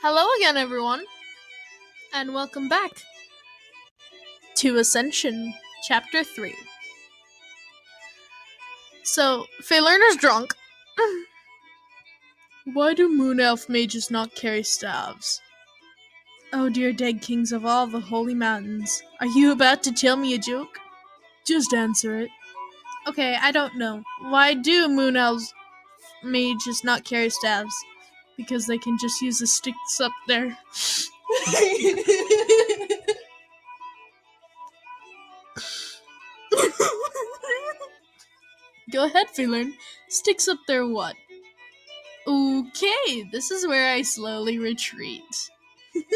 Hello again, everyone, and welcome back to Ascension, Chapter 3. So, Feylerner's drunk. Why do moon elf mages not carry staves? Oh dear dead kings of all the holy mountains, are you about to tell me a joke? Just answer it. Okay, I don't know. Why do moon elves mages not carry staves? Because they can just use the sticks up there. Go ahead, Feelern. Sticks up there what? Okay, this is where I slowly retreat. Considering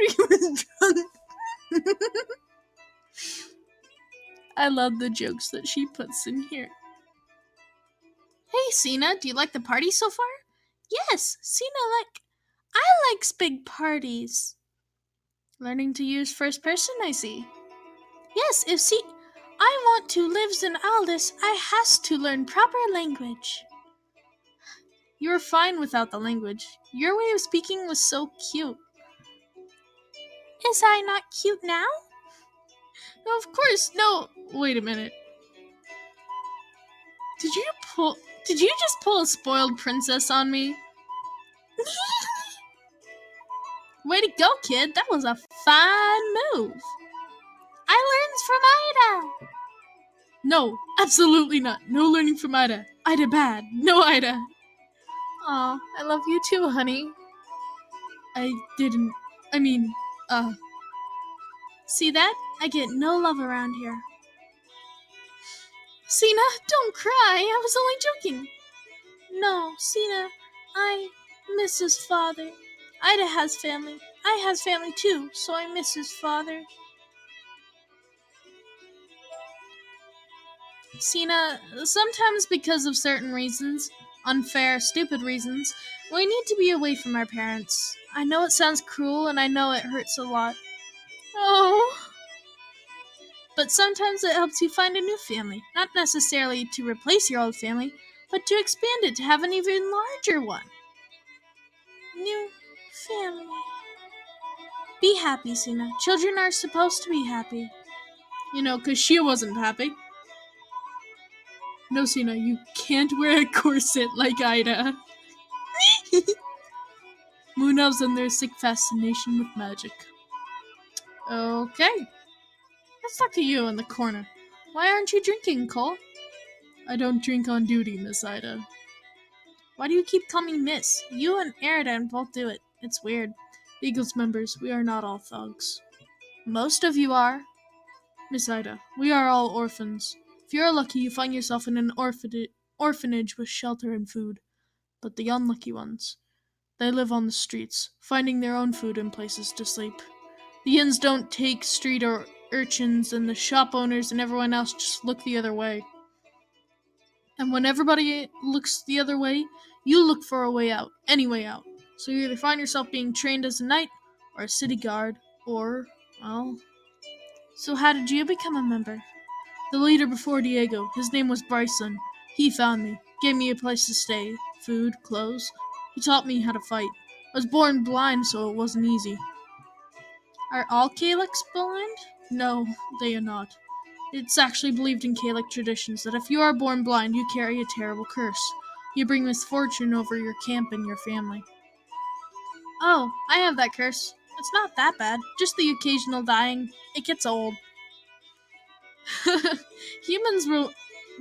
he was drunk. I love the jokes that she puts in here. Hey, Sina, do you like the party so far? Yes, I likes big parties. Learning to use first person, I see. Yes, I want to lives in Aldous, I has to learn proper language. You're fine without the language. Your way of speaking was so cute. Is I not cute now? No, of course, no. Wait a minute. Did you just pull a spoiled princess on me? Way to go, kid. That was a fine move. I learns from Ida. No, absolutely not. No learning from Ida. Ida bad. No Ida. Aw, I love you too, honey. See that? I get no love around here. Sina, don't cry. I was only joking. No, Sina, I miss his father. Ida has family. I has family too, so I miss his father. Sina, sometimes because of certain reasons, unfair, stupid reasons, we need to be away from our parents. I know it sounds cruel and I know it hurts a lot. Oh. But sometimes it helps you find a new family, not necessarily to replace your old family, but to expand it to have an even larger one. New family. Be happy, Sina. Children are supposed to be happy. You know, 'cause she wasn't happy. No, Sina, you can't wear a corset like Ida. Moon elves and their sick fascination with magic. Okay. Let's talk to you in the corner. Why aren't you drinking, Cole? I don't drink on duty, Miss Ida. Why do you keep calling me Miss? You and Eridan both do it. It's weird. Eagles members, we are not all thugs. Most of you are. Miss Ida, we are all orphans. If you're lucky, you find yourself in an orphanage with shelter and food. But the unlucky ones, they live on the streets, finding their own food and places to sleep. The inns don't take street urchins, and the shop owners and everyone else just look the other way. And when everybody looks the other way, you look for a way out, any way out. So you either find yourself being trained as a knight, or a city guard, or, well... So how did you become a member? The leader before Diego, his name was Bryson. He found me, gave me a place to stay, food, clothes. He taught me how to fight. I was born blind, so it wasn't easy. Are all Calyx blind? No, they are not. It's actually believed in Calyx traditions that if you are born blind, you carry a terrible curse. You bring misfortune over your camp and your family. Oh, I have that curse. It's not that bad, just the occasional dying. It gets old. Humans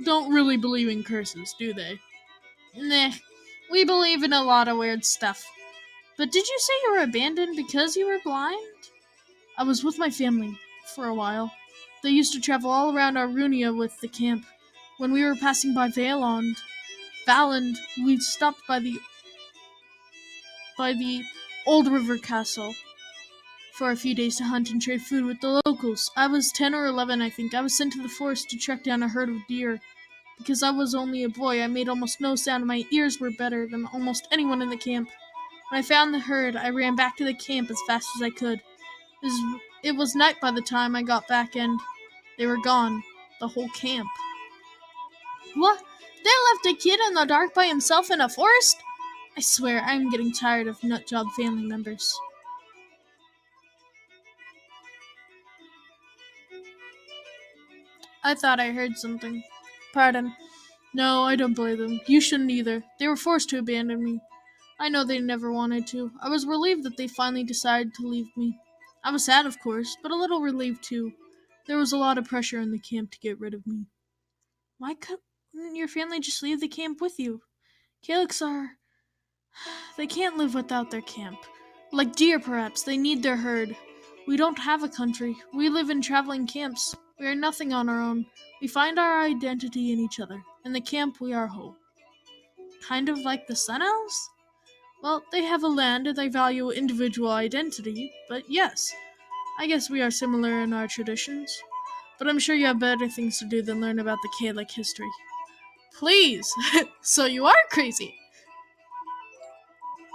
don't really believe in curses, do they? Nah, we believe in a lot of weird stuff. But did you say you were abandoned because you were blind? I was with my family for a while. They used to travel all around Arunia with the camp. When we were passing by Valand, we stopped by the old river castle for a few days to hunt and trade food with the locals. I was 10 or 11, I think. I was sent to the forest to track down a herd of deer. Because I was only a boy, I made almost no sound. My ears were better than almost anyone in the camp. When I found the herd, I ran back to the camp as fast as I could. It was night by the time I got back, and they were gone. The whole camp. What? They left a kid in the dark by himself in a forest? I swear, I'm getting tired of nutjob family members. I thought I heard something. Pardon. No, I don't blame them. You shouldn't either. They were forced to abandon me. I know they never wanted to. I was relieved that they finally decided to leave me. I was sad, of course, but a little relieved too. There was a lot of pressure in the camp to get rid of me. Why couldn't your family just leave the camp with you? Calyx are. They can't live without their camp. Like deer, perhaps, they need their herd. We don't have a country. We live in traveling camps. We are nothing on our own. We find our identity in each other. In the camp, we are whole. Kind of like the Sun Elves? Well, they have a land and they value individual identity, but yes, I guess we are similar in our traditions. But I'm sure you have better things to do than learn about the Kalic history. Please! So you are crazy!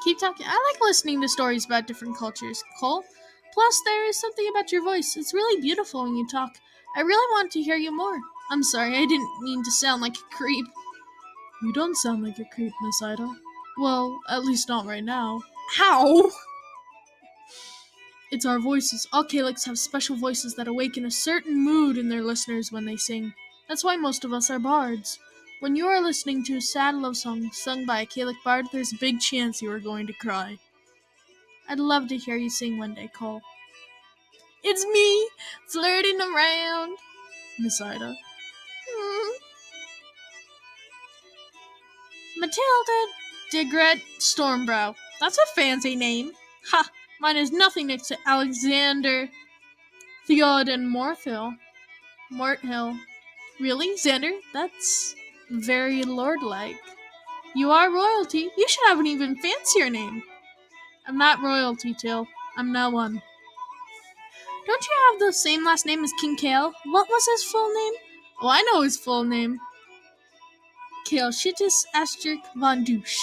Keep talking. I like listening to stories about different cultures, Cole. Plus, there is something about your voice. It's really beautiful when you talk. I really want to hear you more. I'm sorry, I didn't mean to sound like a creep. You don't sound like a creep, Miss Ida. Well, at least not right now. How? It's our voices. All Kaliks have special voices that awaken a certain mood in their listeners when they sing. That's why most of us are bards. When you are listening to a sad love song sung by a Kalik bard, there's a big chance you are going to cry. I'd love to hear you sing one day, Cole. It's me, flirting around, Miss Ida. Matilda Digret Stormbrow. That's a fancy name. Ha! Mine is nothing next to Alexander Theoden Morthill. Really, Xander? That's very lord-like. You are royalty. You should have an even fancier name. I'm not royalty, Till. I'm no one. Don't you have the same last name as King Kale? What was his full name? Oh, I know his full name. Kale Shittis Asterk von Douche.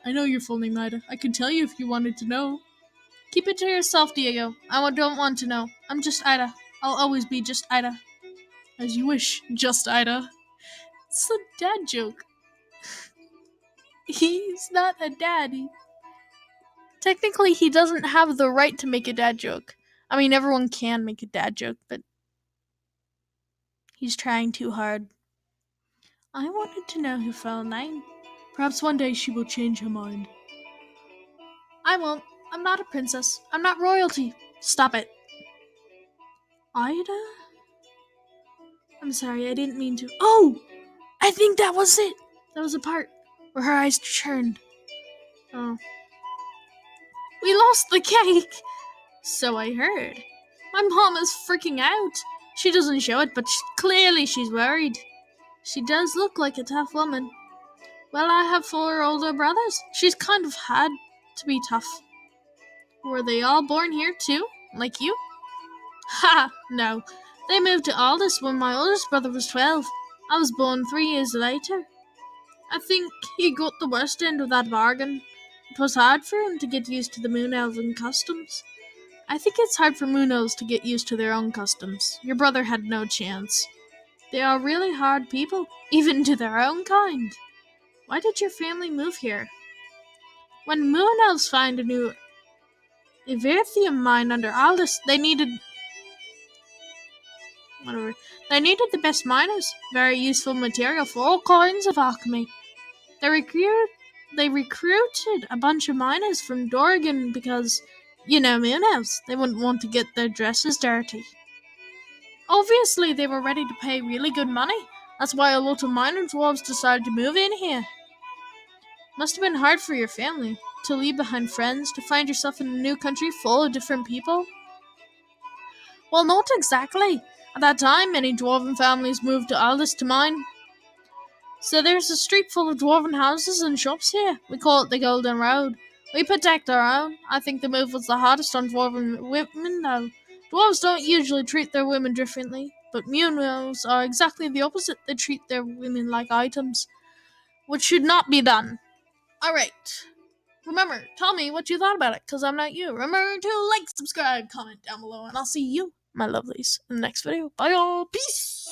I know your full name, Ida. I could tell you if you wanted to know. Keep it to yourself, Diego. I don't want to know. I'm just Ida. I'll always be just Ida. As you wish, just Ida. It's a dad joke. He's not a daddy. Technically, he doesn't have the right to make a dad joke. I mean, everyone can make a dad joke, but he's trying too hard. I wanted to know who fell 9. Perhaps one day she will change her mind. I won't. I'm not a princess. I'm not royalty. Stop it. Ida? I'm sorry, I didn't mean to. Oh! I think that was it. That was the part where her eyes turned. Oh. We lost the cake! So I heard. My mom is freaking out. She doesn't show it, but clearly she's worried. She does look like a tough woman. Well, I have 4 older brothers. She's kind of had to be tough. Were they all born here too? Like you? Ha! No. They moved to Aldous when my oldest brother was 12. I was born 3 years later. I think he got the worst end of that bargain. It was hard for him to get used to the Moon Elven customs. I think it's hard for Moon Elves to get used to their own customs. Your brother had no chance. They are really hard people, even to their own kind. Why did your family move here? When Moon Elves find a new Everthium mine under Aldous, they needed the best miners. Very useful material for all kinds of alchemy. They recruited a bunch of miners from Dorgan because, Moon Elves. They wouldn't want to get their dresses dirty. Obviously, they were ready to pay really good money. That's why a lot of miner dwarves decided to move in here. Must have been hard for your family to leave behind friends, to find yourself in a new country full of different people. Well, not exactly. At that time, many dwarven families moved to Aldous to mine. So there's a street full of dwarven houses and shops here. We call it the Golden Road. We protect our own. I think the move was the hardest on dwarven women, though. Dwarves don't usually treat their women differently, but Moon Elves are exactly the opposite. They treat their women like items, which should not be done. Alright. Remember, tell me what you thought about it, because I'm not you. Remember to like, subscribe, comment down below, and I'll see you, my lovelies, in the next video. Bye, y'all. Peace!